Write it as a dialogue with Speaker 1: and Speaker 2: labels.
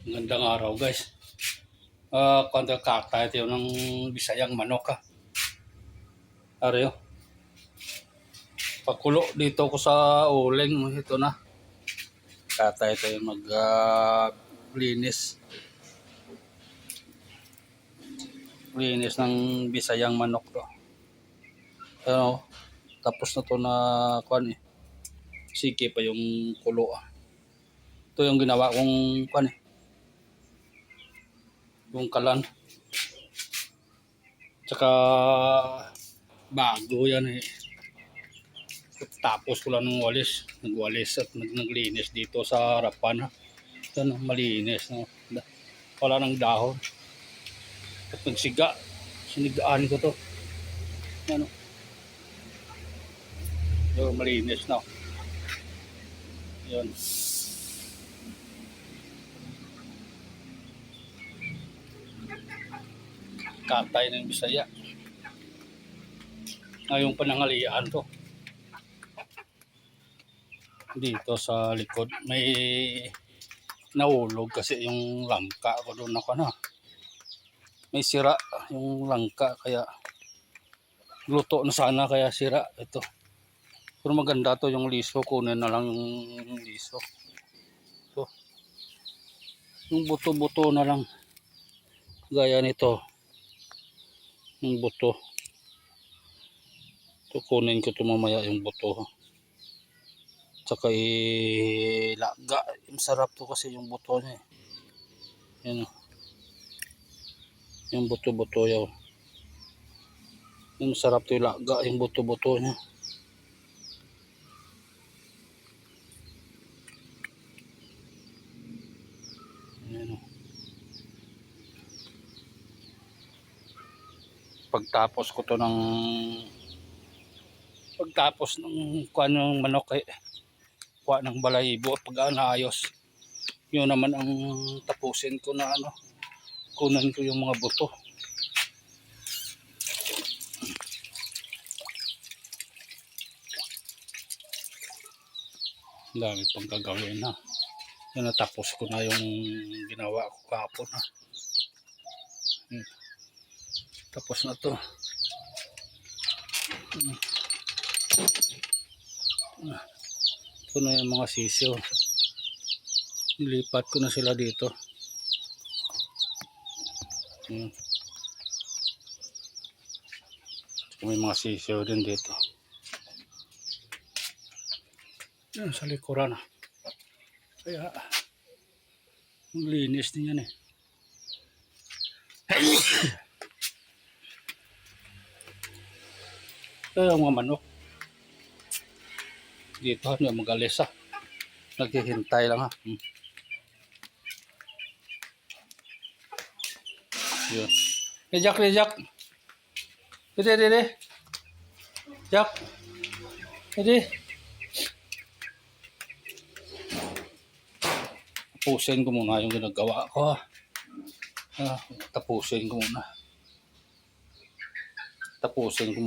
Speaker 1: Magandang araw guys. Kwento kakay tayo ng Bisayang manok ha. Ariyo. Pakulo dito ko sa uling. Ito na. Kakay tayo linis. Linis ng Bisayang manok to. Ano, tapos na to na kwan eh. Siki pa yung kulo ah. Ito yung ginawa kong kwan eh. Yung kalan. Tsaka bago yan eh. Tapos ko lang ng walis. Nagwalis at naglinis dito sa harapan. Ito na, malinis. No? Wala ng dahon. At nagsiga. Sinigaan ko to. Ano? Yung malinis na. Yun. Katay ng Bisaya. Ngayong panangalian to. Dito sa likod may nahulog kasi yung langka ko doon ako na. May sira yung langka kaya luto na sana kaya sira ito. Pero maganda to yung liso, kunin na lang yung liso. Ito. Yung buto-buto na lang. Gaya nito. Yung buto. Ito kunin ko ito mamaya yung buto. Tsaka ilaga. Masarap to kasi yung buto niya. Yan. Yung buto-buto yaw. Yung masarap to ilaga yung buto-buto niya. Yan. Pagtapos ko to ng kuha ng manok eh. Kuha ng balahibo pag naayos. Yun naman ang tapusin ko na ano. Kunan ko yung mga buto. Dami pang gagawin na. Yan natapos ko na yung ginawa ko kahapon na. Tapos na to. Ito na yung mga sisiyo. Nilipat ko na sila dito. May mga sisiyo din dito. Yan sa likuran. Kaya linis din yan eh. Ito yung mga manok. Dito yung mag-alis ah. Naghihintay lang ha. Yun. Jack. Dede. Jack. Dede. Tapusin ko muna yung ginagawa ko ha. Tapusin ko muna.